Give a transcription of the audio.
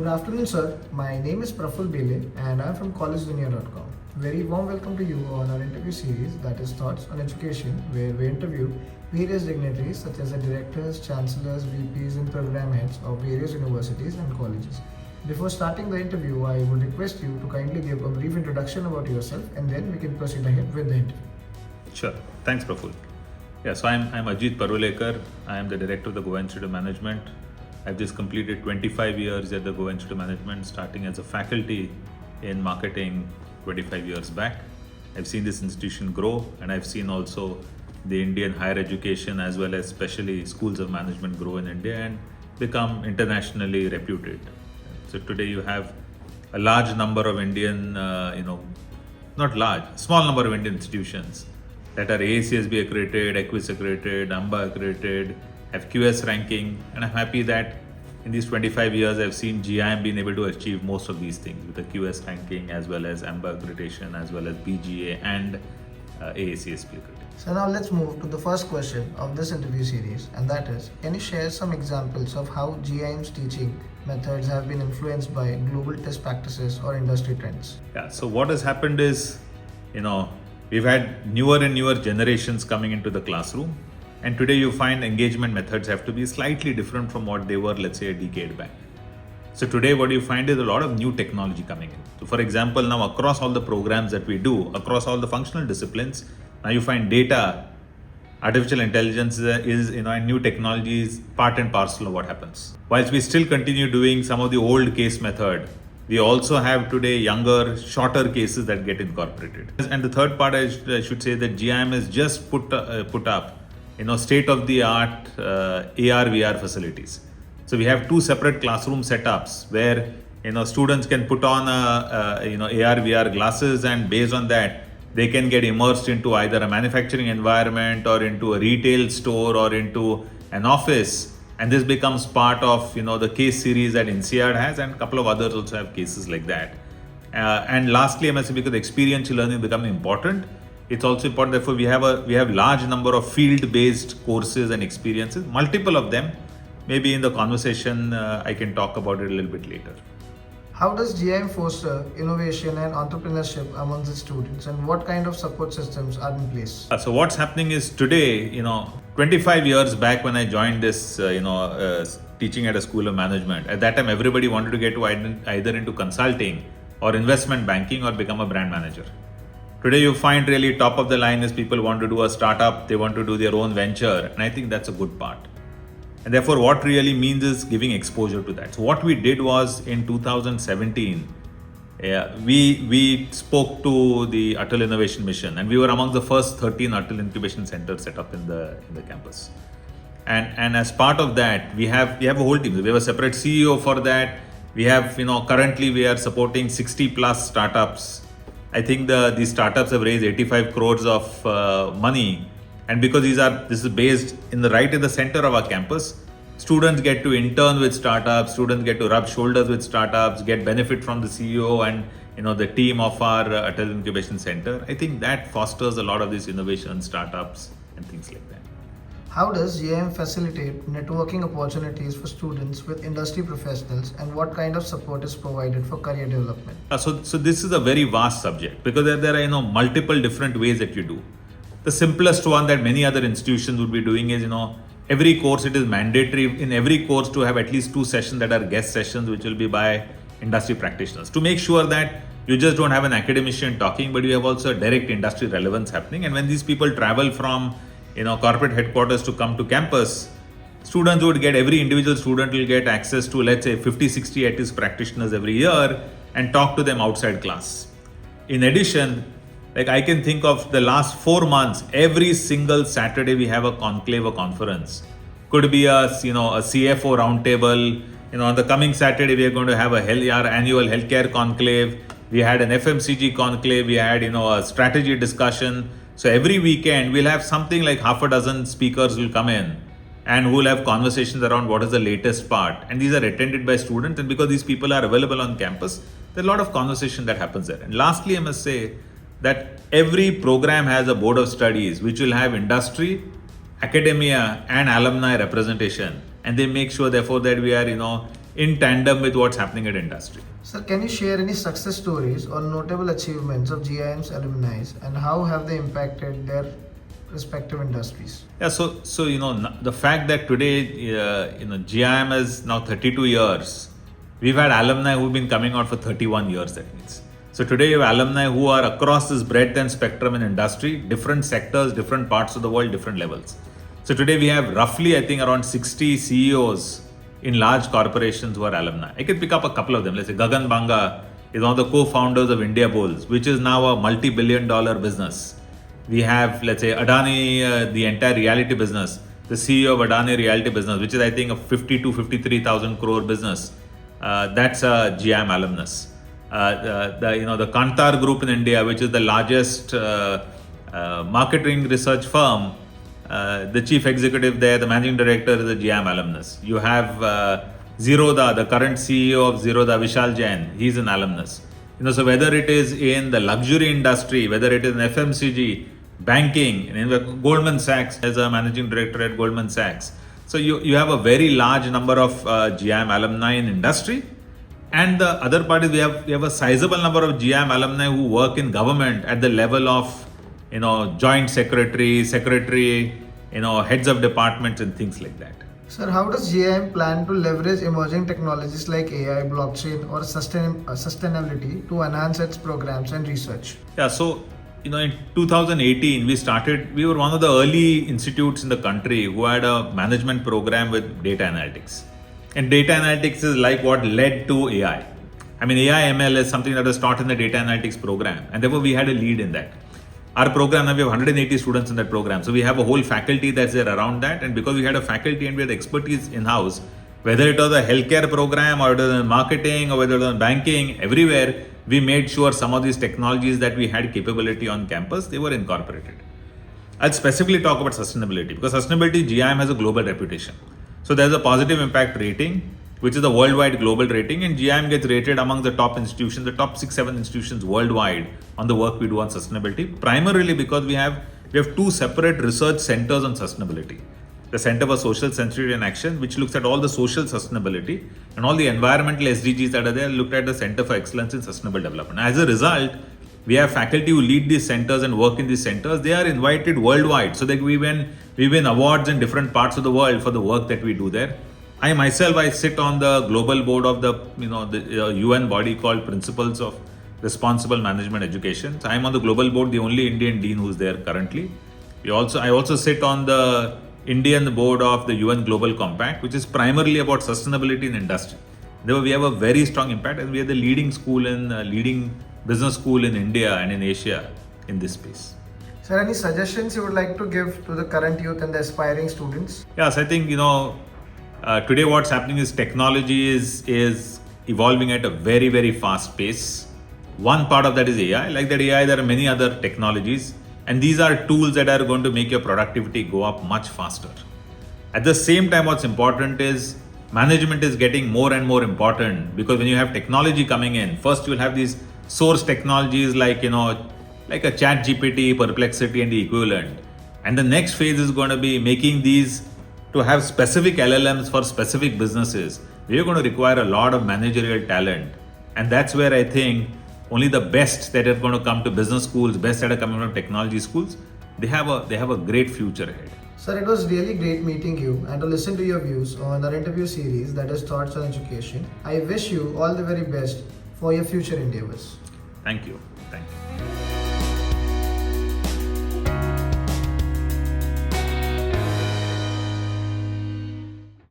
Good afternoon, sir. My name is Praful Bele and I'm from collegejunior.com. Very warm welcome to you on our interview series that is Thoughts on Education, where we interview various dignitaries such as the directors, chancellors, VPs, and program heads of various universities and colleges. Before starting the interview, I would request you to kindly give a brief introduction about yourself and then we can proceed ahead with the interview. Sure. Thanks, Praful. Yeah, so I'm Ajit Parulekar. I am the director of the Goa Institute of Management. I've just completed 25 years at the Goa Institute of Management, starting as a faculty in marketing 25 years back. I've seen this institution grow, and I've seen also the Indian higher education as well as especially schools of management grow in India and become internationally reputed. So today you have a large number of Indian, not large, small number of Indian institutions that are AACSB accredited, Equis accredited, AMBA accredited, have QS ranking, and I'm happy that in these 25 years I've seen GIM being able to achieve most of these things with the QS ranking as well as AMBA accreditation as well as BGA and AACSB accreditation. So now let's move to the first question of this interview series, and that is, can you share some examples of how GIM's teaching methods have been influenced by global test practices or industry trends? Yeah, so what has happened is, we've had newer and newer generations coming into the classroom. And today you find engagement methods have to be slightly different from what they were, let's say, a decade back. So today what you find is a lot of new technology coming in. So for example, now across all the programs that we do, across all the functional disciplines, now you find data, artificial intelligence and new technologies part and parcel of what happens. Whilst we still continue doing some of the old case method, we also have today younger, shorter cases that get incorporated. And the third part, I should say that GIM has just put up state-of-the-art AR/VR facilities. So we have two separate classroom setups where students can put on AR/VR glasses, and based on that they can get immersed into either a manufacturing environment or into a retail store or into an office. And this becomes part of the case series that INSEAD has, and a couple of others also have cases like that. And lastly, I must say, because experiential learning is becoming important, it's also important. Therefore, we have large number of field-based courses and experiences, multiple of them. Maybe in the conversation, I can talk about it a little bit later. How does GIM foster innovation and entrepreneurship among the students, and what kind of support systems are in place? So what's happening is today, 25 years back when I joined this, teaching at a school of management, at that time everybody wanted to get to either into consulting or investment banking or become a brand manager. Today you find really top of the line is people want to do a startup, they want to do their own venture, and I think that's a good part. And therefore what really means is giving exposure to that. So what we did was in 2017, we spoke to the Atal Innovation Mission, and we were among the first 13 Atal Incubation Centers set up in the campus. And as part of that, we have a whole team. We have a separate CEO for that. We have, currently we are supporting 60 plus startups. I think these startups have raised 85 crores of money, and because this is based in the center of our campus, students get to intern with startups, students get to rub shoulders with startups, get benefit from the CEO and the team of our Atal Incubation Center. I think that fosters a lot of these innovation startups and things like that. How does GIM facilitate networking opportunities for students with industry professionals, and what kind of support is provided for career development? So this is a very vast subject because there are multiple different ways that you do. The simplest one that many other institutions would be doing is every course, it is mandatory in every course to have at least 2 sessions that are guest sessions, which will be by industry practitioners, to make sure that you just don't have an academician talking, but you have also direct industry relevance happening. And when these people travel from corporate headquarters to come to campus, every individual student will get access to, let's say, 50-60 at least practitioners every year and talk to them outside class. In addition, I can think of the last 4 months, every single Saturday we have a conclave, a conference. Could be a CFO roundtable. On the coming Saturday, we are going to have our annual healthcare conclave. We had an FMCG conclave. We had, a strategy discussion. So every weekend we'll have something like half a dozen speakers will come in and who will have conversations around what is the latest part. And these are attended by students. And because these people are available on campus, there's a lot of conversation that happens there. And lastly, I must say that every program has a board of studies which will have industry, academia and alumni representation. And they make sure therefore that we are, in tandem with what's happening at industry. Sir, can you share any success stories or notable achievements of GIM's alumni and how have they impacted their respective industries? Yeah, so the fact that today GIM is now 32 years, we've had alumni who've been coming out for 31 years. That means so today you have alumni who are across this breadth and spectrum in industry, different sectors, different parts of the world, different levels. So today we have roughly, I think, around 60 CEOs in large corporations who are alumni. I can pick up a couple of them. Let's say Gagan Banga is one of the co-founders of India Bulls, which is now a multi-billion-dollar business. We have, let's say, Adani, the entire reality business, the CEO of Adani reality business, which is, I think, a 50 to 53,000 crore business. That's a GIM alumnus. The Kantar Group in India, which is the largest marketing research firm, the chief executive there, the managing director is a GIM alumnus. You have Zerodha, the current CEO of Zerodha, Vishal Jain, he's an alumnus. So whether it is in the luxury industry, whether it is in FMCG, banking, Goldman Sachs as a managing director at Goldman Sachs. So you have a very large number of GIM alumni in industry. And the other part is we have a sizable number of GIM alumni who work in government at the level of joint secretary, heads of departments and things like that. Sir, how does GIM plan to leverage emerging technologies like AI, blockchain, or sustainability to enhance its programs and research? Yeah, so in 2018 we were one of the early institutes in the country who had a management program with data analytics. And data analytics is like what led to AI. I mean, AI ML is something that was taught in the data analytics program, and therefore we had a lead in that. Our program, now we have 180 students in that program. So we have a whole faculty that's there around that. And because we had a faculty and we had expertise in-house, whether it was a healthcare program or it was in marketing or whether it was in banking, everywhere, we made sure some of these technologies that we had capability on campus, they were incorporated. I'll specifically talk about sustainability because sustainability, GIM has a global reputation. So there's a positive impact rating, which is a worldwide global rating, and GIM gets rated among the top institutions, the top 6-7 institutions worldwide on the work we do on sustainability, primarily because we have two separate research centers on sustainability. The Center for Social Sensitivity and Action, which looks at all the social sustainability, and all the environmental SDGs that are there, looked at the Center for Excellence in Sustainable Development. As a result, we have faculty who lead these centers and work in these centers. They are invited worldwide, so that we win awards in different parts of the world for the work that we do there. I sit on the global board of the UN body called Principles of Responsible Management Education. So I'm on the global board, the only Indian dean who's there currently. I also sit on the Indian board of the UN Global Compact, which is primarily about sustainability in industry. Therefore, we have a very strong impact, and we are the leading business school in India and in Asia in this space. Sir, any suggestions you would like to give to the current youth and the aspiring students? Yes, I think today what's happening is technology is evolving at a very, very fast pace. One part of that is AI. Like that AI, there are many other technologies, and these are tools that are going to make your productivity go up much faster. At the same time, what's important is management is getting more and more important, because when you have technology coming in, first you'll have these source technologies like a chat GPT, Perplexity and the equivalent. And the next phase is going to be making these to have specific LLMs for specific businesses. We're going to require a lot of managerial talent. And that's where I think only the best that are going to come to business schools, best that are coming from technology schools, they have a great future ahead. Sir, it was really great meeting you and to listen to your views on our interview series that is Thoughts on Education. I wish you all the very best for your future endeavors. Thank you.